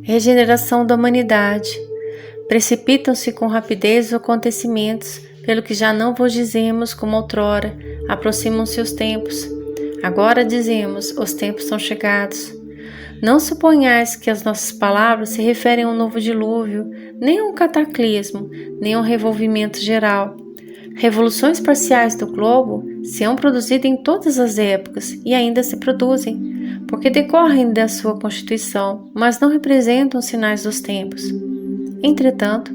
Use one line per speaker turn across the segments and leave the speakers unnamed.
regeneração da humanidade. Precipitam-se com rapidez os acontecimentos, pelo que já não vos dizemos como outrora, aproximam-se os tempos. Agora dizemos, os tempos são chegados. Não suponhais que as nossas palavras se referem a um novo dilúvio, nem a um cataclismo, nem a um revolvimento geral. Revoluções parciais do globo se hão produzido em todas as épocas e ainda se produzem, porque decorrem da sua constituição, mas não representam os sinais dos tempos. Entretanto,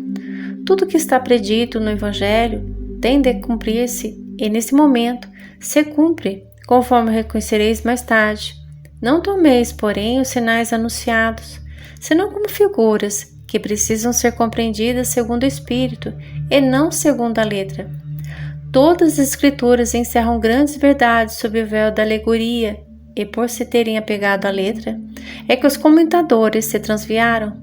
tudo que está predito no Evangelho tende a cumprir-se, e nesse momento se cumpre, conforme reconhecereis mais tarde. Não tomeis, porém, os sinais anunciados, senão como figuras que precisam ser compreendidas segundo o Espírito e não segundo a letra. Todas as Escrituras encerram grandes verdades sob o véu da alegoria, e por se terem apegado à letra, é que os comentadores se transviaram.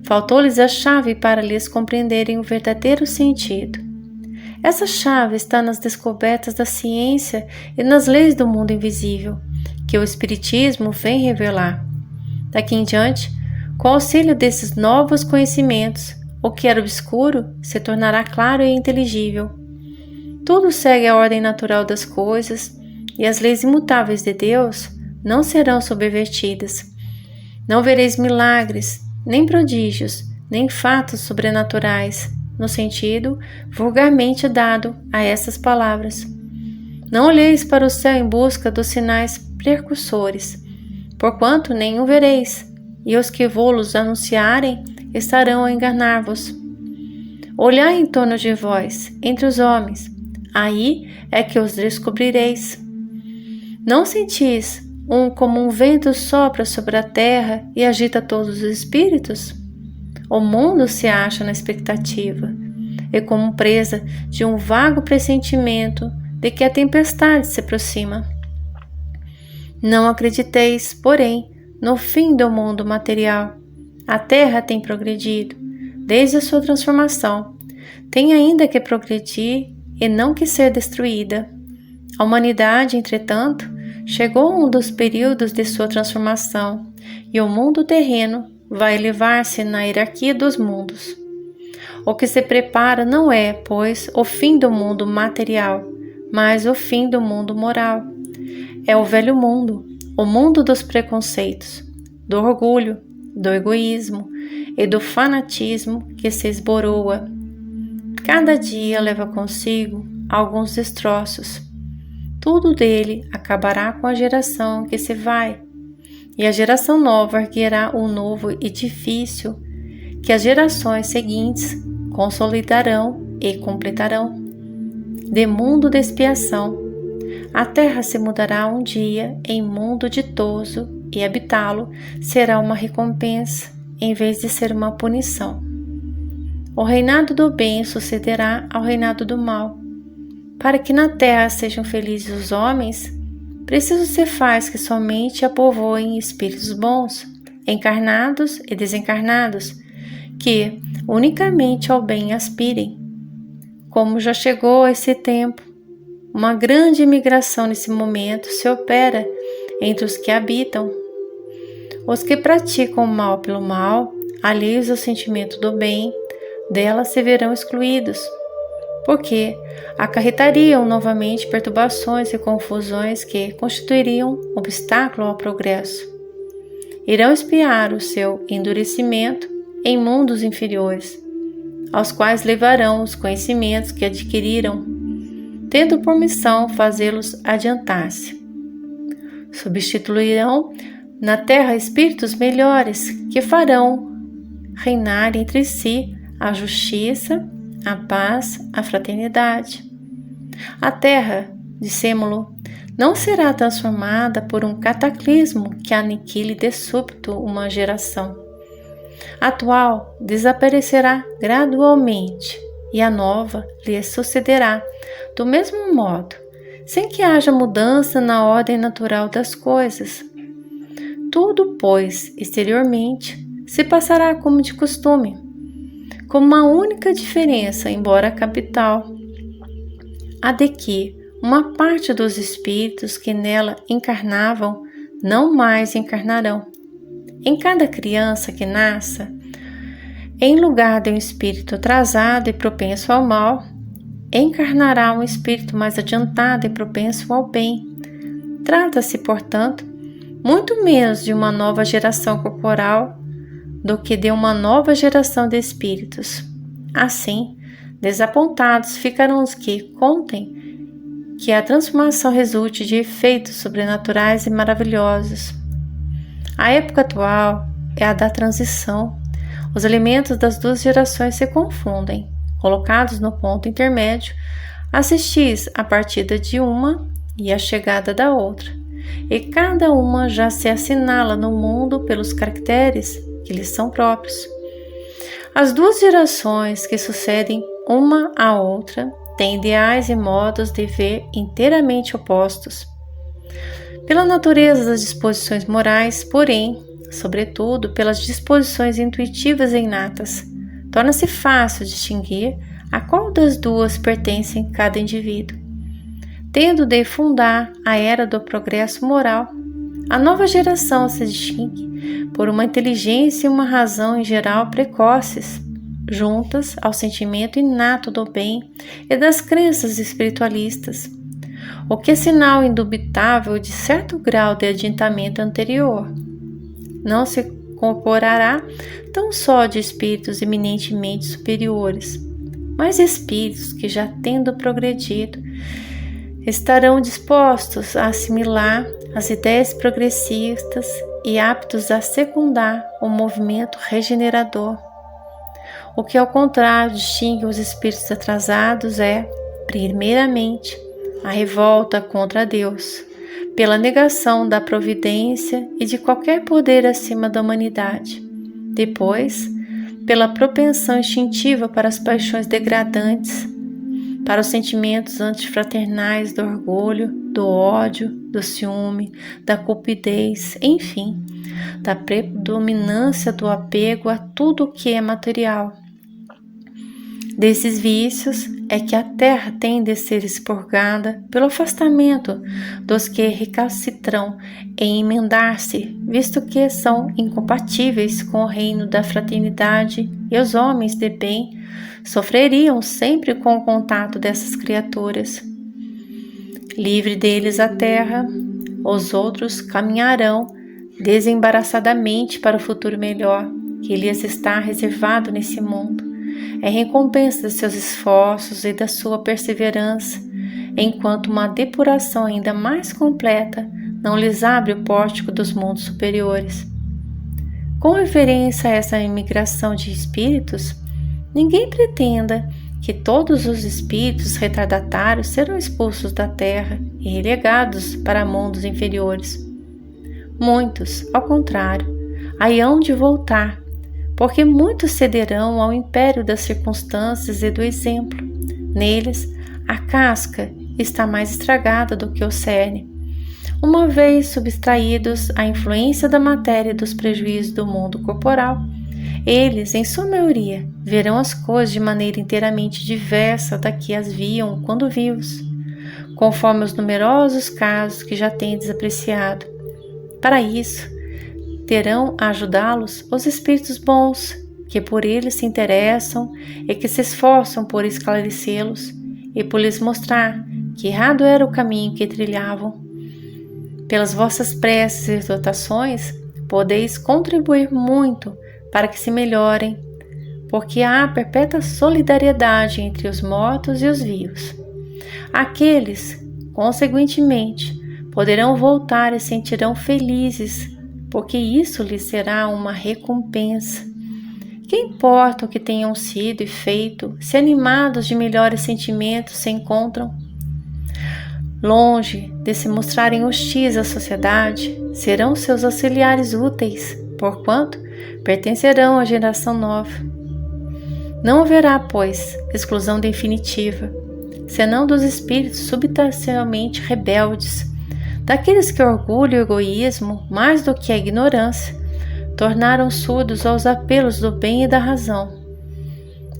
Faltou-lhes a chave para lhes compreenderem o verdadeiro sentido. Essa chave está nas descobertas da ciência e nas leis do mundo invisível, que o Espiritismo vem revelar. Daqui em diante, com o auxílio desses novos conhecimentos, o que era obscuro se tornará claro e inteligível. Tudo segue a ordem natural das coisas, e as leis imutáveis de Deus não serão subvertidas. Não vereis milagres, nem prodígios, nem fatos sobrenaturais, no sentido vulgarmente dado a essas palavras. Não olheis para o céu em busca dos sinais precursores, porquanto nenhum vereis, e os que vô-los anunciarem estarão a enganar-vos. Olhai em torno de vós, entre os homens, aí é que os descobrireis. Não sentis como um vento sopra sobre a terra e agita todos os espíritos? O mundo se acha na expectativa, e como presa de um vago pressentimento de que a tempestade se aproxima. Não acrediteis, porém, no fim do mundo material. A terra tem progredido, desde a sua transformação. Tem ainda que progredir e não que ser destruída. A humanidade, entretanto, chegou a um dos períodos de sua transformação, e o mundo terreno vai elevar-se na hierarquia dos mundos. O que se prepara não é, pois, o fim do mundo material, mas o fim do mundo moral. É o velho mundo, o mundo dos preconceitos, do orgulho, do egoísmo e do fanatismo que se esboroa. Cada dia leva consigo alguns destroços. Tudo dele acabará com a geração que se vai, e a geração nova erguerá um novo edifício que as gerações seguintes consolidarão e completarão. De mundo de expiação, a terra se mudará um dia em mundo ditoso, e habitá-lo será uma recompensa em vez de ser uma punição. O reinado do bem sucederá ao reinado do mal. Para que na terra sejam felizes os homens, preciso se faz que somente a povoem espíritos bons, encarnados e desencarnados, que unicamente ao bem aspirem. Como já chegou esse tempo, uma grande imigração nesse momento se opera entre os que habitam. Os que praticam o mal pelo mal, alheios ao sentimento do bem, dela se verão excluídos, porque acarretariam novamente perturbações e confusões que constituiriam obstáculo ao progresso. Irão espiar o seu endurecimento em mundos inferiores, aos quais levarão os conhecimentos que adquiriram, tendo por missão fazê-los adiantar-se. Substituirão na terra espíritos melhores que farão reinar entre si a justiça, a paz, a fraternidade. A terra, dissemo-lo, não será transformada por um cataclismo que aniquile de súbito uma geração. A atual desaparecerá gradualmente e a nova lhe sucederá do mesmo modo, sem que haja mudança na ordem natural das coisas. Tudo, pois, exteriormente, se passará como de costume, com uma única diferença, embora capital, a de que uma parte dos espíritos que nela encarnavam não mais encarnarão. Em cada criança que nasça, em lugar de um espírito atrasado e propenso ao mal, encarnará um espírito mais adiantado e propenso ao bem. Trata-se, portanto, muito menos de uma nova geração corporal do que de uma nova geração de espíritos. Assim, desapontados ficarão os que contem que a transformação resulte de efeitos sobrenaturais e maravilhosos. A época atual é a da transição. Os elementos das duas gerações se confundem. Colocados no ponto intermédio, assistis a partida de uma e a chegada da outra, e cada uma já se assinala no mundo pelos caracteres que lhes são próprios. As duas gerações que sucedem uma à outra têm ideais e modos de ver inteiramente opostos. Pela natureza das disposições morais, porém, sobretudo pelas disposições intuitivas e inatas, torna-se fácil distinguir a qual das duas pertence cada indivíduo. Tendo de fundar a era do progresso moral, a nova geração se distingue por uma inteligência e uma razão em geral precoces, juntas ao sentimento inato do bem e das crenças espiritualistas, o que é sinal indubitável de certo grau de adiantamento anterior. Não se incorporará tão só de espíritos eminentemente superiores, mas espíritos que, já tendo progredido, estarão dispostos a assimilar as ideias progressistas e aptos a secundar o movimento regenerador. O que, ao contrário, distingue os espíritos atrasados é, primeiramente, a revolta contra Deus, pela negação da providência e de qualquer poder acima da humanidade. Depois, pela propensão instintiva para as paixões degradantes, para os sentimentos antifraternais do orgulho, do ódio, do ciúme, da cupidez, enfim, da predominância do apego a tudo o que é material. Desses vícios é que a terra tem de ser expurgada pelo afastamento dos que recalcitram em emendar-se, visto que são incompatíveis com o reino da fraternidade, e os homens de bem sofreriam sempre com o contato dessas criaturas. Livre deles a terra, os outros caminharão desembaraçadamente para o futuro melhor que lhes está reservado nesse mundo. É recompensa de seus esforços e da sua perseverança, enquanto uma depuração ainda mais completa não lhes abre o pórtico dos mundos superiores. Com referência a essa imigração de espíritos, ninguém pretenda que todos os espíritos retardatários serão expulsos da terra e relegados para mundos inferiores. Muitos, ao contrário, aí hão de voltar, porque muitos cederão ao império das circunstâncias e do exemplo. Neles, a casca está mais estragada do que o cerne, uma vez subtraídos à influência da matéria e dos prejuízos do mundo corporal. Eles, em sua maioria, verão as coisas de maneira inteiramente diversa da que as viam quando vivos, conforme os numerosos casos que já tendes apreciado. Para isso, terão a ajudá-los os espíritos bons, que por eles se interessam e que se esforçam por esclarecê-los e por lhes mostrar que errado era o caminho que trilhavam. Pelas vossas preces e exortações, podeis contribuir muito para que se melhorem, porque há perpétua solidariedade entre os mortos e os vivos. Aqueles, consequentemente, poderão voltar e sentirão felizes, porque isso lhes será uma recompensa. Que importa o que tenham sido e feito, se animados de melhores sentimentos se encontram? Longe de se mostrarem hostis à sociedade, serão seus auxiliares úteis, porquanto pertencerão à geração nova. Não haverá, pois, exclusão definitiva, senão dos espíritos substancialmente rebeldes, daqueles que o orgulho e o egoísmo, mais do que a ignorância, tornaram surdos aos apelos do bem e da razão.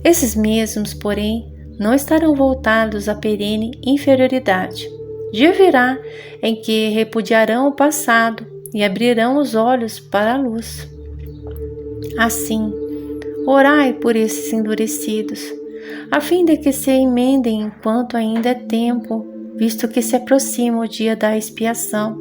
Esses mesmos, porém, não estarão voltados à perene inferioridade. Dia virá em que repudiarão o passado e abrirão os olhos para a luz. Assim, orai por esses endurecidos, a fim de que se emendem enquanto ainda é tempo, visto que se aproxima o dia da expiação.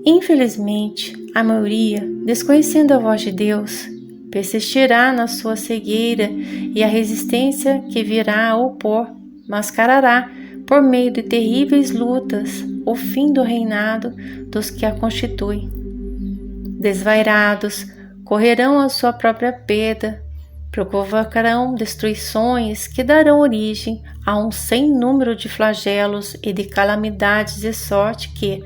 Infelizmente, a maioria, desconhecendo a voz de Deus, persistirá na sua cegueira e a resistência que virá a opor mascarará, por meio de terríveis lutas, o fim do reinado dos que a constituem. Desvairados, correrão a sua própria perda, provocarão destruições que darão origem a um sem número de flagelos e de calamidades de sorte que,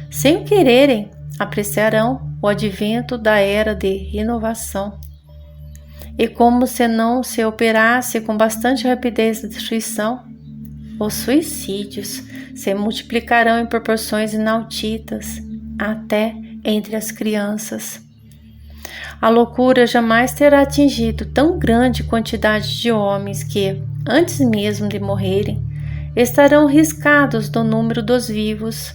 sem o quererem, apreciarão o advento da era de renovação. E como se não se operasse com bastante rapidez a destruição, os suicídios se multiplicarão em proporções inauditas, até entre as crianças. A loucura jamais terá atingido tão grande quantidade de homens que, antes mesmo de morrerem, estarão riscados do número dos vivos.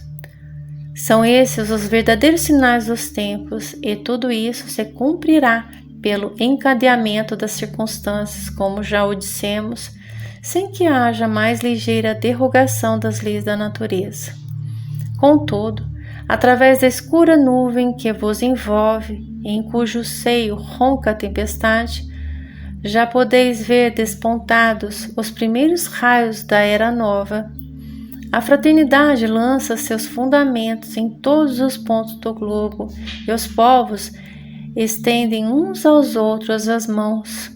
São esses os verdadeiros sinais dos tempos, e tudo isso se cumprirá pelo encadeamento das circunstâncias, como já o dissemos, sem que haja mais ligeira derrogação das leis da natureza. Contudo, através da escura nuvem que vos envolve, em cujo seio ronca a tempestade, já podeis ver despontados os primeiros raios da era nova. A fraternidade lança seus fundamentos em todos os pontos do globo, e os povos estendem uns aos outros as mãos.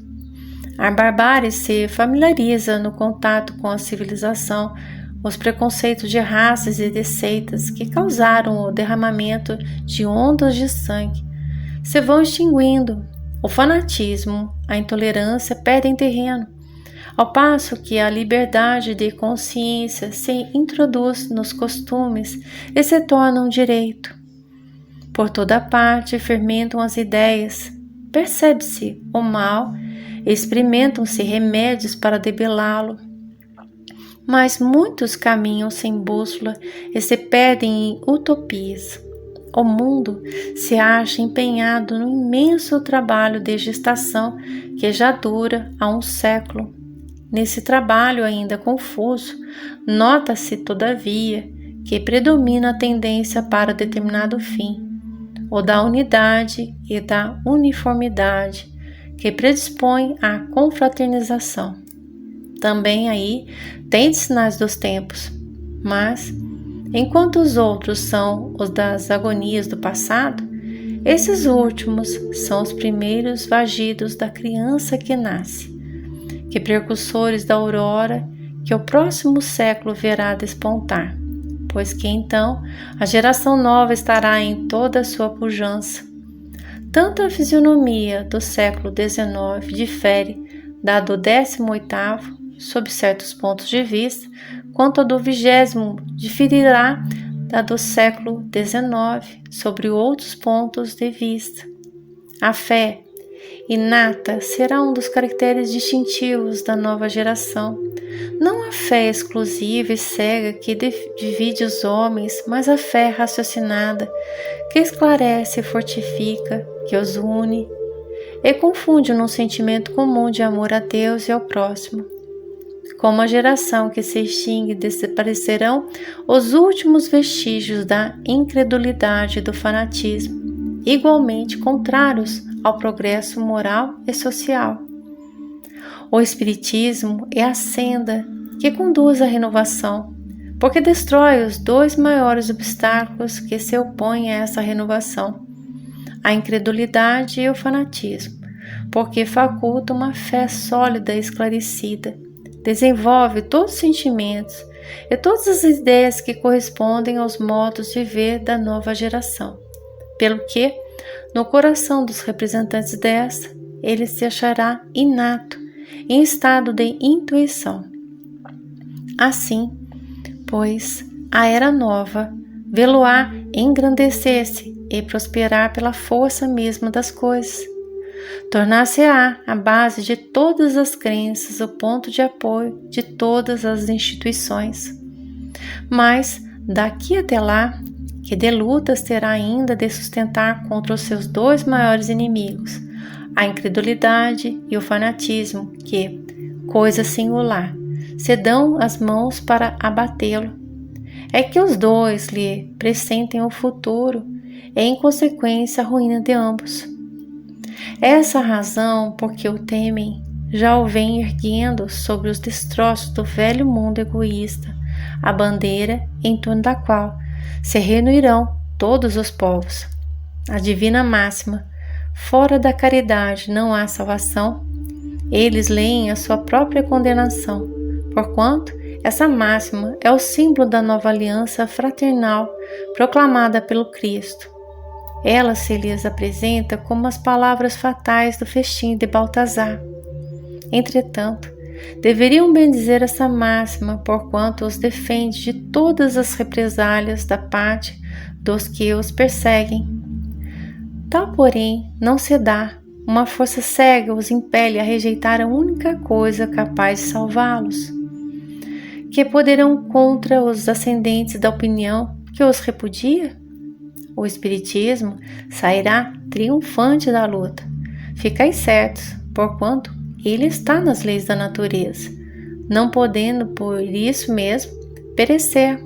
A barbárie se familiariza no contato com a civilização. Os preconceitos de raças e de seitas que causaram o derramamento de ondas de sangue se vão extinguindo. O fanatismo, a intolerância perdem terreno, ao passo que a liberdade de consciência se introduz nos costumes e se torna um direito. Por toda parte fermentam as ideias, percebe-se o mal, experimentam-se remédios para debelá-lo. Mas muitos caminham sem bússola e se perdem em utopias. O mundo se acha empenhado no imenso trabalho de gestação que já dura há um século. Nesse trabalho ainda confuso, nota-se, todavia, que predomina a tendência para determinado fim, o da unidade e da uniformidade, que predispõe à confraternização. Também aí tem sinais dos tempos, mas, enquanto os outros são os das agonias do passado, esses últimos são os primeiros vagidos da criança que nasce, que precursores da aurora que o próximo século verá despontar, pois que então a geração nova estará em toda a sua pujança. Tanto a fisionomia do século XIX difere da do 18º, sob certos pontos de vista, quanto a do 20º diferirá da do século XIX, sobre outros pontos de vista. A fé inata será um dos caracteres distintivos da nova geração. Não a fé exclusiva e cega que divide os homens, mas a fé raciocinada, que esclarece e fortifica, que os une e confunde num sentimento comum de amor a Deus e ao próximo. Como a geração que se extingue, desaparecerão os últimos vestígios da incredulidade e do fanatismo, igualmente contrários ao progresso moral e social. O Espiritismo é a senda que conduz à renovação, porque destrói os dois maiores obstáculos que se opõem a essa renovação, a incredulidade e o fanatismo, porque faculta uma fé sólida e esclarecida, desenvolve todos os sentimentos e todas as ideias que correspondem aos modos de ver da nova geração, pelo que, no coração dos representantes desta, ele se achará inato, em estado de intuição. Assim, pois, a era nova vê-lo-á engrandecer-se e prosperar pela força mesma das coisas. Tornar-se-á a base de todas as crenças, o ponto de apoio de todas as instituições. Mas, daqui até lá, que de lutas terá ainda de sustentar contra os seus dois maiores inimigos, a incredulidade e o fanatismo, que, coisa singular, se dão as mãos para abatê-lo. É que os dois lhe pressentem o futuro e, em consequência, a ruína de ambos. Essa razão porque o temem já o vem erguendo sobre os destroços do velho mundo egoísta, a bandeira em torno da qual se reunirão todos os povos. A divina máxima: fora da caridade não há salvação. Eles leem a sua própria condenação, porquanto essa máxima é o símbolo da nova aliança fraternal proclamada pelo Cristo. Ela se lhes apresenta como as palavras fatais do festim de Baltazar. Entretanto, deveriam bendizer essa máxima, porquanto os defende de todas as represálias da parte dos que os perseguem. Tal, porém, não se dá. Uma força cega os impele a rejeitar a única coisa capaz de salvá-los. Que poderão contra os ascendentes da opinião que os repudia? O Espiritismo sairá triunfante da luta. Ficai certos, porquanto ele está nas leis da natureza, não podendo por isso mesmo perecer.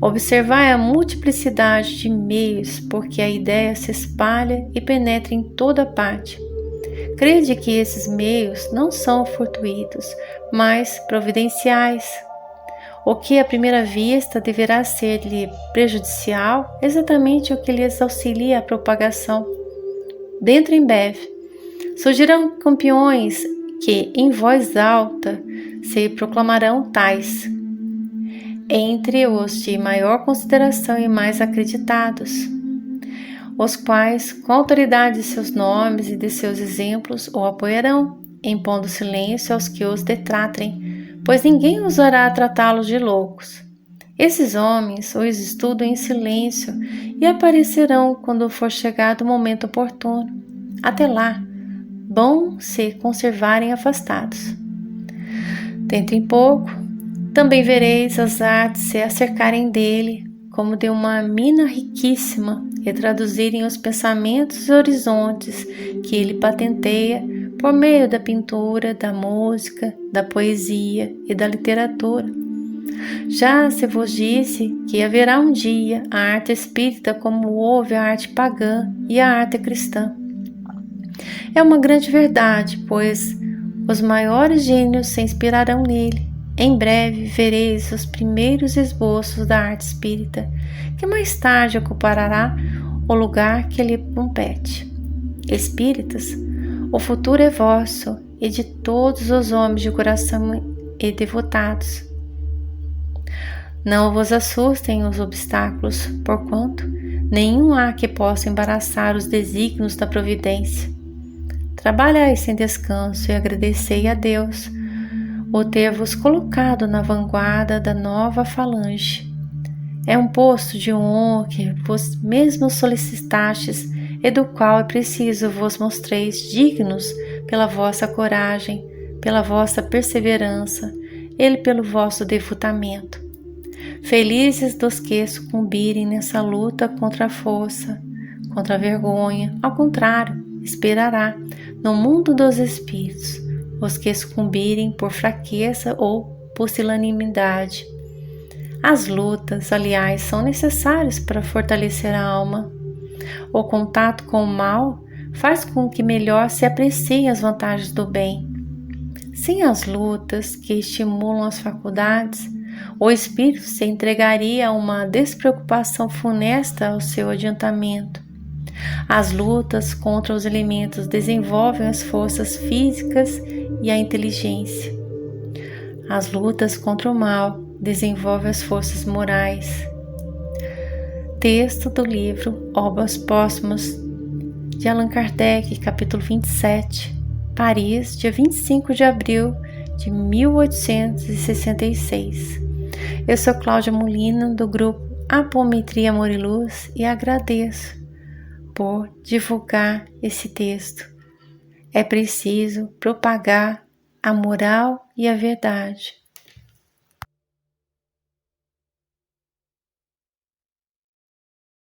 Observai a multiplicidade de meios, porque a ideia se espalha e penetra em toda parte. Crede que esses meios não são fortuitos, mas providenciais. O que à primeira vista deverá ser-lhe prejudicial, exatamente o que lhes auxilia a propagação. Dentro em breve, surgirão campeões que, em voz alta, se proclamarão tais, entre os de maior consideração e mais acreditados, os quais, com a autoridade de seus nomes e de seus exemplos, o apoiarão, impondo silêncio aos que os detratem, pois ninguém ousará tratá-los de loucos. Esses homens os estudam em silêncio e aparecerão quando for chegado o momento oportuno. Até lá, bom se conservarem afastados. Dentro em pouco, também vereis as artes se acercarem dele como de uma mina riquíssima e traduzirem os pensamentos e horizontes que ele patenteia por meio da pintura, da música, da poesia e da literatura. Já se vos disse que haverá um dia a arte espírita como houve a arte pagã e a arte cristã. É uma grande verdade, pois os maiores gênios se inspirarão nele. Em breve vereis os primeiros esboços da arte espírita, que mais tarde ocupará o lugar que lhe compete. Espíritas, o futuro é vosso e de todos os homens de coração e devotados. Não vos assustem os obstáculos, porquanto nenhum há que possa embaraçar os desígnios da providência. Trabalhai sem descanso e agradecei a Deus o ter-vos colocado na vanguarda da nova falange. É um posto de honra que vos mesmos solicitastes e do qual é preciso vos mostreis dignos pela vossa coragem, pela vossa perseverança e pelo vosso devotamento. Felizes dos que sucumbirem nessa luta contra a força, contra a vergonha. Ao contrário, esperará no mundo dos espíritos os que sucumbirem por fraqueza ou pusilanimidade. As lutas, aliás, são necessárias para fortalecer a alma. O contato com o mal faz com que melhor se apreciem as vantagens do bem. Sem as lutas que estimulam as faculdades, o espírito se entregaria a uma despreocupação funesta ao seu adiantamento. As lutas contra os elementos desenvolvem as forças físicas e a inteligência. As lutas contra o mal desenvolvem as forças morais. Texto do livro Obras Póstumas de Allan Kardec, capítulo 27, Paris, dia 25 de abril de 1866. Eu sou Cláudia Molina, do grupo Apometria Amor e Luz, e agradeço por divulgar esse texto. É preciso propagar a moral e a verdade.